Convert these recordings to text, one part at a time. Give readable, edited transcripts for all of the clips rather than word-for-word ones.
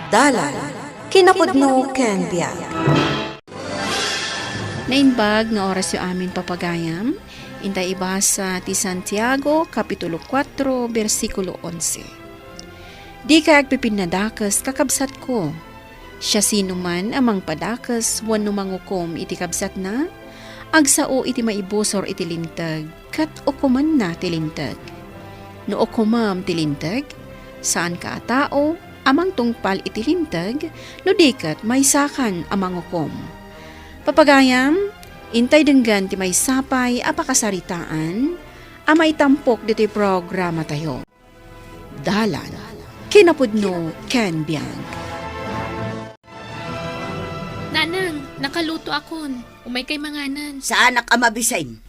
Dalan, kinapudno ken biag. Nainbag nga oras yung amin papagayam, intay ibasa ti Santiago, Kapitulo 4, versikulo 11. Di ka agpipinadakas kakabsat ko. Siya sino man amang padakas, wano mangukom iti kabsat na, agsao iti maibusor iti lintag, kat ukuman na tilintag. No ukumam tilintag, saan ka atao, amang tungpal iti lintag, no dikat may sakan amang ukom. Papagayam, intay denggan ti may sapay apakasaritaan, amay tampok diti programa tayo. Dalan, kinapudno ken biag. Nanang, nakaluto akon. Umay kay manganan. Sa anak ama bisain.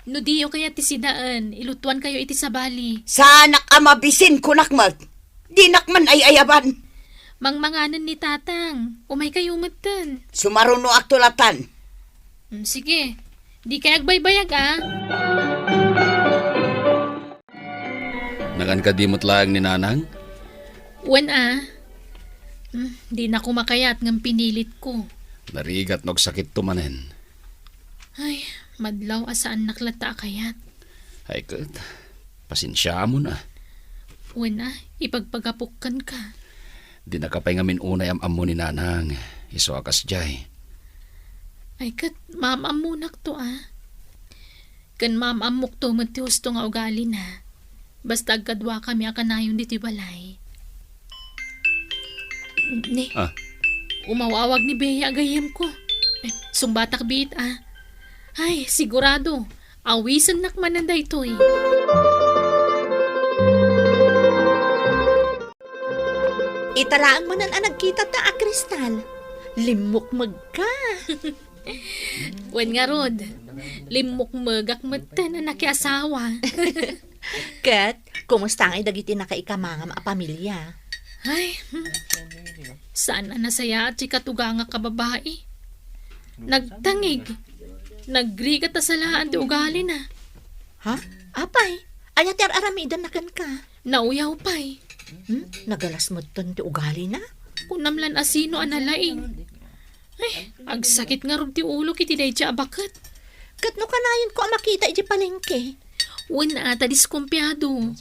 No diyo kaya ti sidaan, ilutuan kayo iti sabali. Sa anak ama bisin kunakmat. Dinakman ay ayaban. Mangmanganan ni tatang. Umay kayo umatan. Sumaruno aktulatan. Sige, di kaya agbaybayag Nagan ka dimot lang ni nanang? Wan di na kumakayat ng pinilit ko. Narigat nog sakit tumanen. Ay, madlaw asaan naklata kayat. Ay kat, pasensya mo na. Wan ipagpagapukan ka. Di nakapay ngamin unay am-am mo ni nanang. Iso akas jay. Ay kat, mamamunak to Kan mamamuk to ti husto nga ugali na. Basta agkadwa kami akanayon dito balay. Ni, umawawag ni Bea agayem ko. Sumbatak biit Ay, sigurado. Awisan nakmananda ito Italaang manan nagkita ta Kristal. Limok magka. Wen nga rod. Limok magak mata na nakiasawa. Kat, kumusta ang idagiti na kaikamangam a pamilya? Ay, saan na nasaya at si katuga nga kababae? Nagtangig. Nagrigat ta sa lahat ti ugali na. Ha? Apay, ayater aramidan na kan ka. Nauyaw pa'y. Nagalas mo ton ti ugali na? Kunamlan asino analaing. Ay, agsakit nga rog ti ulo kiti day siya abakat. Kat no kanayon ko ang makita iti palengke. Wala ata diskumpiyado.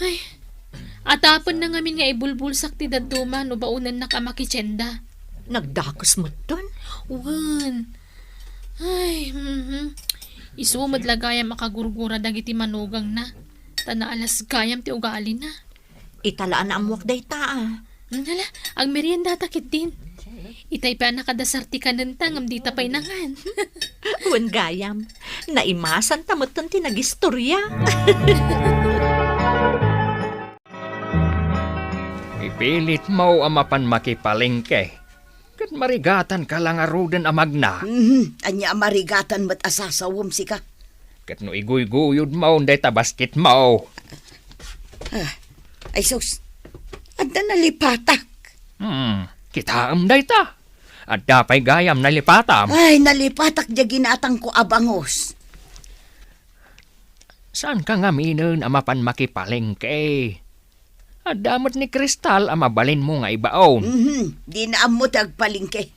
Ay, atapan na ngamin nga ibulbulsak ti daduma no baunan na kamakitsenda. Nagdakos mo ton? Wan. Ay, isumad lagayam makagurgura dagiti manugang na. Tanaalas gayam ti ugali na. Italaan na amuak day Hala, ang merienda takit din. Itay pa nakadasarti ka nantang am dita pa'y nangan. Wan gayam, naimasan tamot ton ti nagistorya. Ipilit mo amapan makipalengke. Kat marigatan ka lang arudan amagna. Anya marigatan mat asasawom sika. Kat no iguy-guyod mo, day tabaskit mo. Ay sus, adda nalipatak. Kitaam day ta. At dapay gayam nalipatam. Ay, nalipatak diya ginatang ko abangos. Saan ka nga minon amapan makipalengke? At damot ni Kristal amabalin mo nga ibaon. Di na amo tagpalingke.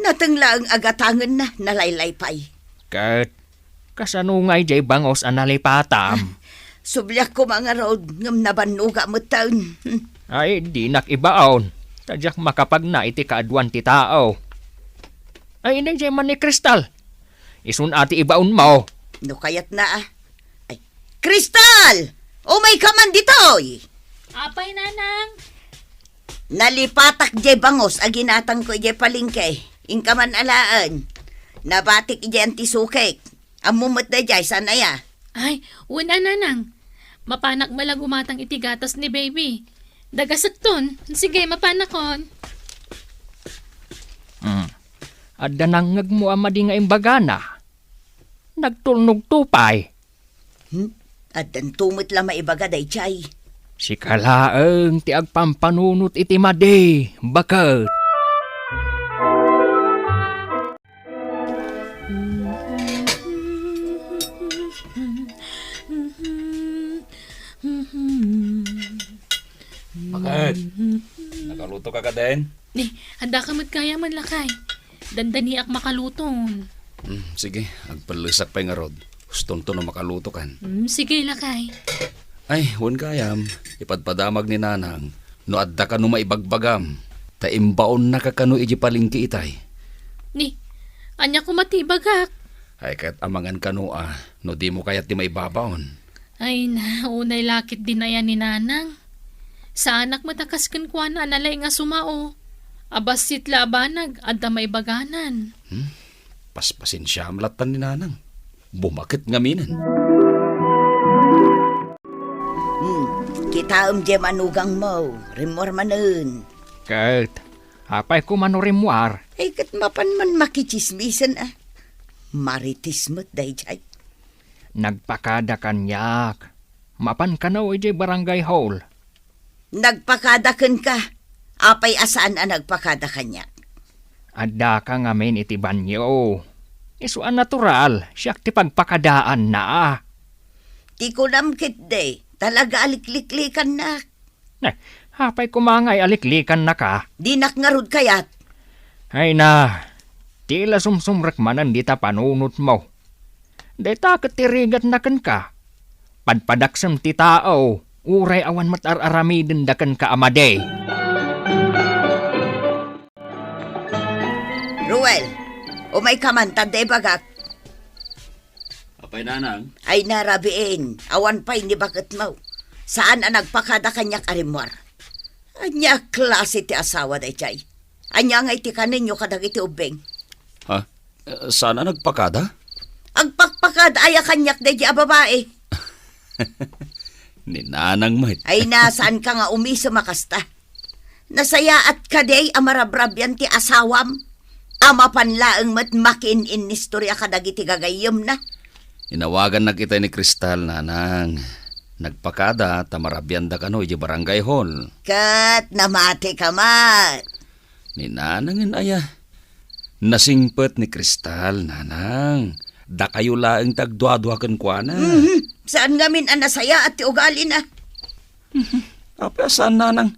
Natangla ang agatangan na nalaylaypay. Kat, kasanungay jay bangos ang nalipatam. Sublyak ko mga road ngam nabanuga mo taon. Ay, di nakibaon. Tadyak makapag na iti kaadwan ti tao. Ay, inay jay man ni Kristal. Isun ati ibaon mo. No kayat na Ay, Kristal! Umay ka man ditoy! Apay nanang. Nalipatak jay bangos aginatang ko jay palingke. Ingka man alaan. Nabatik jay antisukek. Amumot na jay sanaya. Ay, wala nanang. Mapanak malang umatang itigatas ni baby. Dagasat ton. Sige, mapanakon. At danangag mo amadi nga imbagana. Nagtulnog tupay. At dan tumot lang maibaga day chay. Si kalaeng ti agpampanunot iti madi. Bakit? Bakit? Makaluto ka din? Ni, handa ka kaya man lakay. Dandaniak makaluton. Sige, agpalisak pa nga rod. Gustong to na makaluto kan. Sige lakay. Ay, huwag kayam. Ipadpadamag ni nanang. No adda ka no maibagbagam. Taimbaon na kakano iji palingki itay. Ni, anya ko matibagak. Ay kat amangan kano no di mo kaya't di maibabaon. Ay na, unay lakit din ayan ni nanang. Sa anak matakas kan kuan analay nga sumao. Abasit labanag, adda may baganan. Paspasin siya amlatan ni nanang. Bumakit nga minan. Kita je manugang mo, rimor manen. Kat, apay ko manurimuar. Ay kat mapan man makichismisan Maritismot day jay. Nagpakada kanyak. Mapan kanaw iji barangay hall. Nagpakadakan ka. Apay asaan nagpakada kanya. Adda ka ngamin iti banyo. Isuan natural, siyak ti pagpakadaan na. Ti ko namkit day. Talaga alikliklikan na. Hapay kumangay aliklikan na ka. Di nakngarod kayat. Ay na, tila sumsumrek manan di ta panunot mo. Deta katirigat na kan ka. Padpadaksam ti tao, uray awan matar-aramiden da kan ka amade. Ruel, umay kamantad day bagak. Apay nanang? Ay narabiin, awan pa'y ni bakit mo. Saan nagpakada kanyak arimwar? Anya klase ti asawa day chay. Anya nga iti kaninyo kadag iti ubeng. Ha? Sana nagpakada? Ang pakpakada ay kanyak day di babae. Ni nanang mat. Ay nasaan ka nga umisa makasta. Nasaya at kaday amarabrabyan ti asawam. Ama panlaeng mat makin in istorya kadag iti gagayom na. Inawagan na kita ni Kristal, nanang. Nagpakada, tamarabyan da kano, iji barangay hall. Kat namate ka mat. Ni nanangin aya. Nasingpet ni Kristal, nanang. Da kayo laeng tagdwa-dwakan kwa na. Saan ngamin anasaya at ti ugali na? Apa saan, nanang?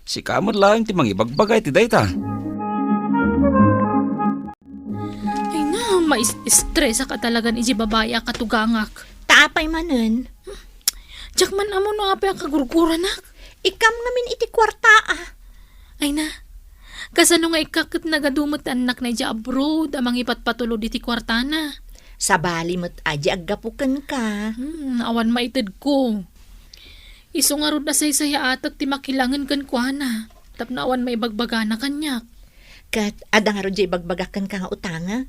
Si kamot laeng ti mangibagbagay ti dayta. Ay na, ma-stress ka talagan iji babaya katugangak. Tapay manen. Diyak man amo no apay kagurgura nak. Ikam ngamin iti kwarta Ay na, kasano nga ikakit nagadumot anak na ija abroad amang ipatpatulo diti kwartana. Sa bali mo't aji aggapukan ka. Awan maited ko. Iso nga rod na say-saya atak ti makilangan kan kuana. Tapno awan maibagbaga na kanyak. Kat adang aro jay bagbagakan ka nga utanga.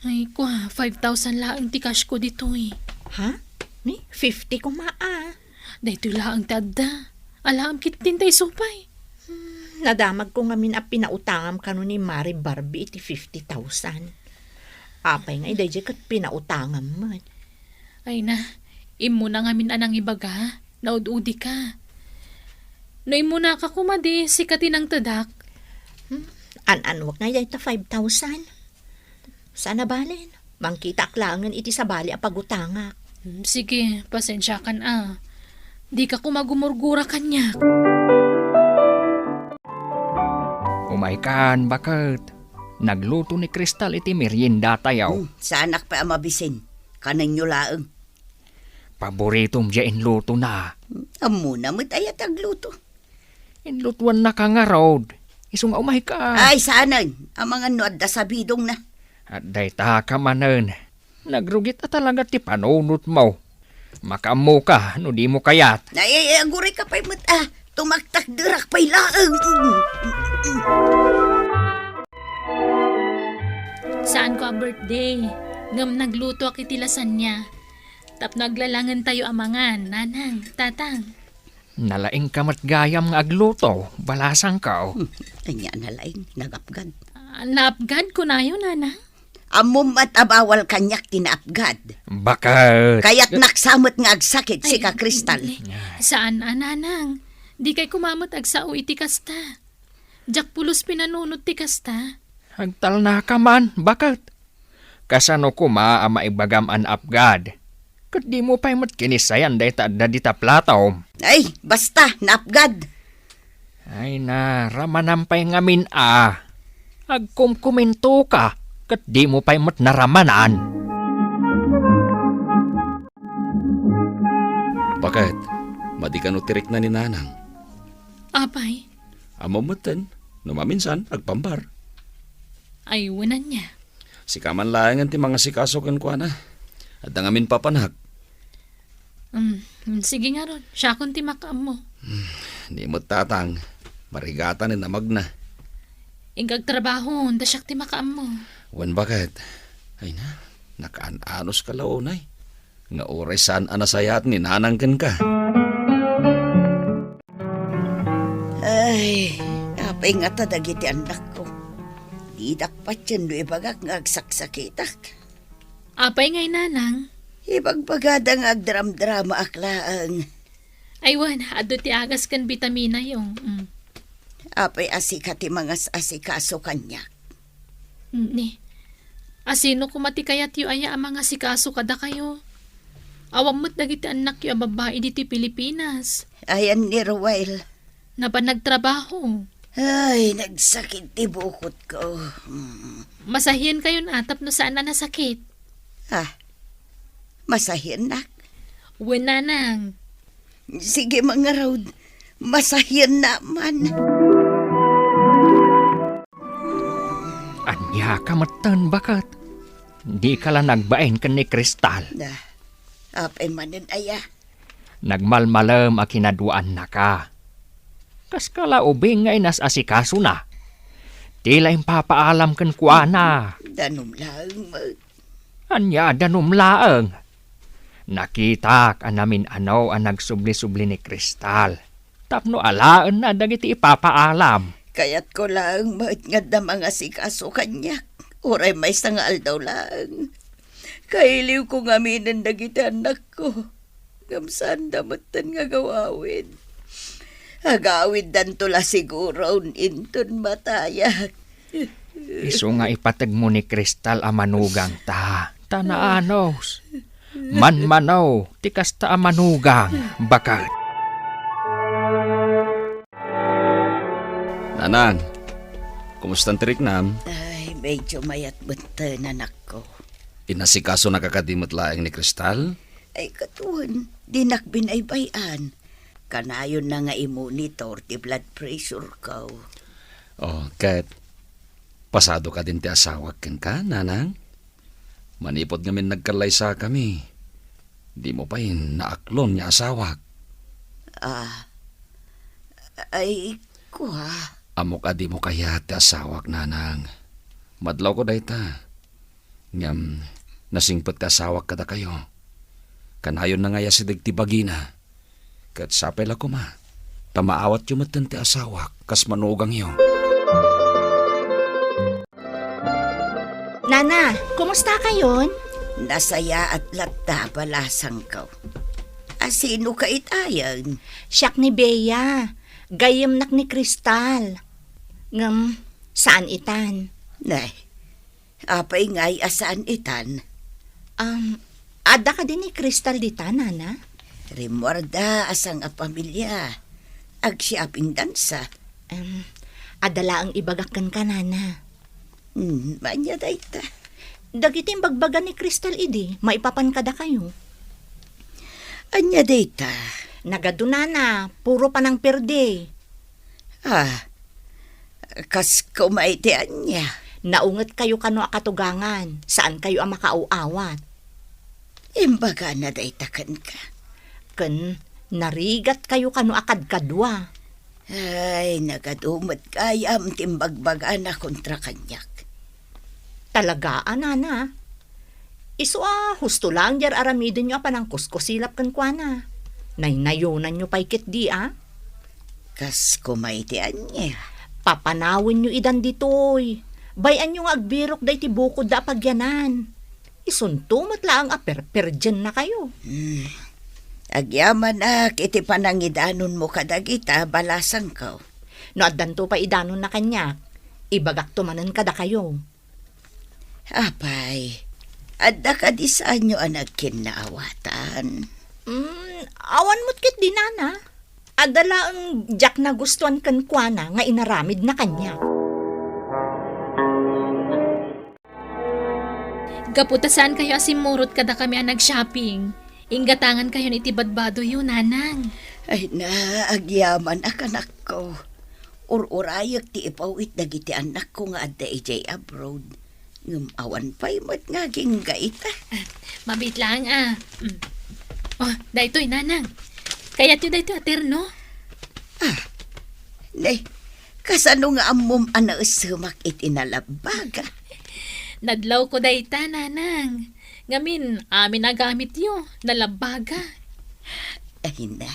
Ay kwa, 5,000 laang ti cash ko dito eh. Ha? Ni 50 kumaa. Dahito laang tadda. Alam kitin tayo supay. Nadamag ko ngamin a pinautangam kano ni Mari Barbie iti 50,000. Apay nga iday kat pinautangam mo. Ay na, imo na ngamin anang ibaga. Naududi ka. No imo na ka kumadi, sikatin ang tadak. An-anwak nga iday ta 5,000. Sana balin. Mangkita aklangan iti sa bali a pagutangak. Sige, pasensya kan Di ka kumagumurgura kanya. Umaykan, bakit? Nagluto ni Kristal iti merienda tayaw. Sa anak pa amabisin. Kaninyo laeng. Paboritom dya inluto na. Amo na mo't ay tagluto. Inlutuan na ka nga road. Isong umaykan. Ay saanan, ang mga nuad da sabidong na. At dayta ka manen. Nagrugit na talaga ti panunot mo. Makamu ka, no di mo kayat. Ay, aguri ka pa'y mo't tumaktak dirak pa'y laeng. Saan ko a birthday? Ngam nagluto ak itilasan niya. Tap naglalangan tayo amangan, nanang, tatang. Nalaing kamat gayam nga agluto. Balasang ka. Anya na laing, nagapgad. Naapgad ko na yun, nanang. Amom at abawal kanyak tinaapgad. Bakit? Kaya't naksamot nga agsakit si ka Kristal. Saan, nanang? Di kay kumamot agsao iti kasta. Jak pulos pinanunod ti kasta. Hagtal na ka man. Bakit? Kasano kuma ang maibagam an apgad? Kat di mo pa'y matkinisayan dahi ta plataw. Ay, basta, naapgad. Ay na, ramanampay ngamin Agkumkumento ka, kat di mo pa'y mat naramanan. Bakit? Madi ka no tirik na ni nanang. Apay, Amo matan, numaminsan, agpambar. ay wanan niya. Si kaman laangan ti mga sikasokan ko na. At dangamin papanak. Sige nga ron, siya kung timakam mo. Di mo tatang, marigatan ni namag na. Ingag trabaho, da siya timakam mo. Wan bakit? Ay na, nakaan-anos ka launay. Nga oray saan anasayat ni nanangkin ka. Ay, apay nga tadagiti anak ko. Di dakpat yan do ibagak nga agsaksakitak. Apay ngay nanang. Ibagbagada nga agdram-drama aklaang. Ay wan, ado ti agas kan vitamina yung. Apay asikati mga asikaso kanya. Ni. Asino kumati kayat yu aya ang mga sikaso kada kayo. Awam mo't dagiti anak yu ang babae diti Pilipinas. Ayan ni Ruel. Na ba nagtrabaho? Ay, nagsakit ti bukot ko. Masahiyan kayo natap no saan na nasakit. Masahin nak. Wen nanang. Sige mga raud, masahin naman. Anya ka matan bakat. Di ka lang nagbain ka ni Kristal. Apay manin aya. Nagmalmalam a kinaduan na ka. Kas kala ubing ngay nas asikaso na. Tila yung papaalam kan kuana. Danom lang mo. Anya danumlaeng. Nakita ka namin ano ang nagsubli-subli ni Kristal. Tapno alaan na dagiti ipapaalam. Kaya't ko lang maitngad na mga sikaso kanya. Oray may sangal daw lang. Kailiw ko nga minan dagiti anak ko. Gamsan damatan nga gawawin. Agawid dan tula siguro inton matayak. Iso nga ipatag mo ni Kristal amanugang ta. Tanaanos. Manmanaw, tikas ta amanugang. Bakat. Nanang, kumusta ang tirik nam? Ay, medyo mayat buntan anak ko. Inasikaso nakakadimot laeng ni Kristal? Ay katuan, dinak binaybayan. Kanayon na nga i-monitor ti blood pressure ko. Oh, Kat, pasado ka din ti asawag ken ka, nanang? Manipod ngamin nagkalaysa kami. Di mo pa yun naaklon niya asawag. Ay, kuha. Amok adi mo kaya ti asawag, nanang. Madlaw ko dayta. Ngam, nasingpet ka asawag kada kayo. Kanayon na nga ya si Digti Bagina. Kat sapel ako ma. Tamaawat yung matan ti asawag, kas manugang yo. Nana, kumusta kayon? Nasaya at lata balasang ko. Asino ka itayan? Siyak ni Bea. Gayem nak ni Kristal. Ngam, saan itan? Nay, apay ngay asaan itan? Ada ka din ni Kristal dita, Nana? Rimwarda asang a pamilya. Agsiaping dansa. Adala ang ibagakan ka, Nana. Manya dayta. Dagiting bagbagan ni Kristal idi, maipapan kada kayo. Anya dayta. Nagado, Nana, puro pa ng perde. Kas kumaitian niya. Naunget kayo kano akatugangan, saan kayo ang makauawat. Imbaga na daytakan ka. Ken, narigat kayo kano akadkadwa. Ay, nagadumot kayam timbagbaga na kontra kanyak. Talagaan, Nana. Iso husto lang jar aramidin nyo apan ang kuskusilap kan kuana. Naynayunan nyo paikit di Kas kumaitian niya. Papanawin nyo idan ditoy. Bayan nyo nga agbirok day ti bukod da pagyanan. Isuntumot lang perperjen na kayo. Agyaman iti panangidanon mo kadagita balasang ko. No addanto pa idanon na kanya, ibagak tumanan kada kayo. Apay, adda ka di saan nyo ang nagkinaawatan. Awan mo't kit di, Nana. Adala ang jak na gustuan kan kuana nga inaramid na kanya. Gaputasan kayo asimurot kada kami ang nag-shopping. Inggatangan kayo ni tibadbado yun, nanang. Ay na, agyaman ak anak ko. Ur-urayak ti ipawit dagiti anak ko nga adda ijay abroad. Ngumawan pa'y mat nga ginggaita. Mabit lang Oh, daytoy, nanang. Kaya't yun daytoy aterno. Nay, kasano nga amom anausumak itinalabaga. Nadlaw ko dayta, nanang. Ngamin, amin nagamit yo, nalabaga. Ay na,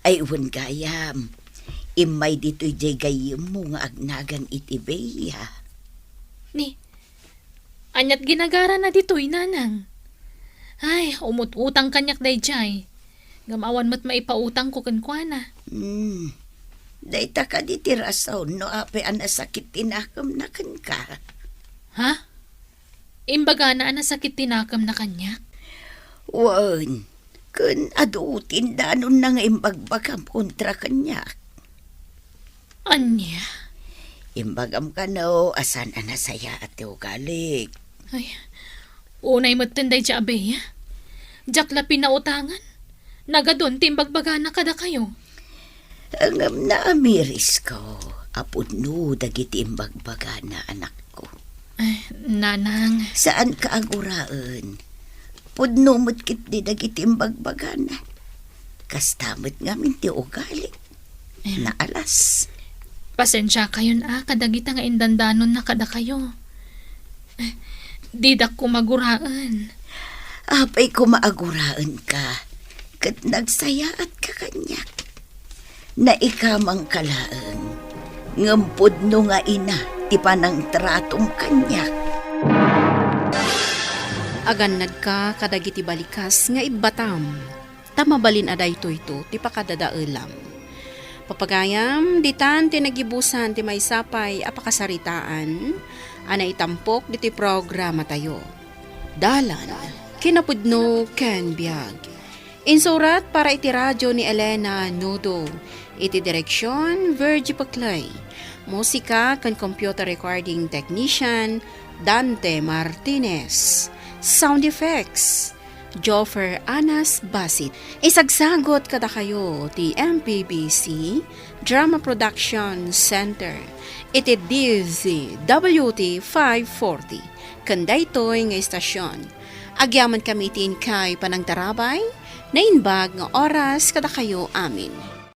ay uwan gayam. Imay dito'y jay gayam mo nga agnagan itibeya. Ni, anyat ginagara na dito'y, nanang. Ay, umut-utang kanyak day jay. Gamawan mo't maipautang ko kankwana. Dayta ka di tirasaw no ape anasakit tinakam na kan ka. Ha? Imbaga na sakit tinakam na kanyak? Wan, kun adutin danon na nga imbagbagam kontra kanya. Anya? Imbagam ka no, asan anasaya at ugalik. Ay, unay mo't tanday dya abe, ha? Jakla pinautangan. Nagadon timbagbaga na kada kayo. Angam na amiris ko, apod no dagiti imbagbaga na anak ko. Ay, nanang. Saan ka aguraan? Pudno mo't kit di dagiti imbagbaga na. Kastamot nga minti ugali. Na alas. Pasensya kayo kadagita nga indandanon na kada kayo. Didak ko maguraan. Apay ko maaguraan ka. Kat nagsaya at kakanyak. Na ikamang kalaan. Ngampod no nga ina, ti panang tratom kanyak. Agan ka kadagiti balikas nga ibatam. Tamabalin aday to ito, ti pakadadaelam. Papagayam, ditan ti nagibusan ti may sapay apakasaritaan, ana itampok diti programa tayo. Dalan, kinapudno ken biag. Insurat para iti radyo ni Elena Nudo. Iti direksyon, Virgie Paclay. Musika kan computer recording technician, Dante Martinez. Sound effects, Joffer Anas Basit. Isagsagot kada kayo ti MPBC Drama Production Center. Iti DZWT 540. Kandaytoy nga istasyon. Agyaman kami tin kay panangtarabay, nainbag nga oras kada kayo amin.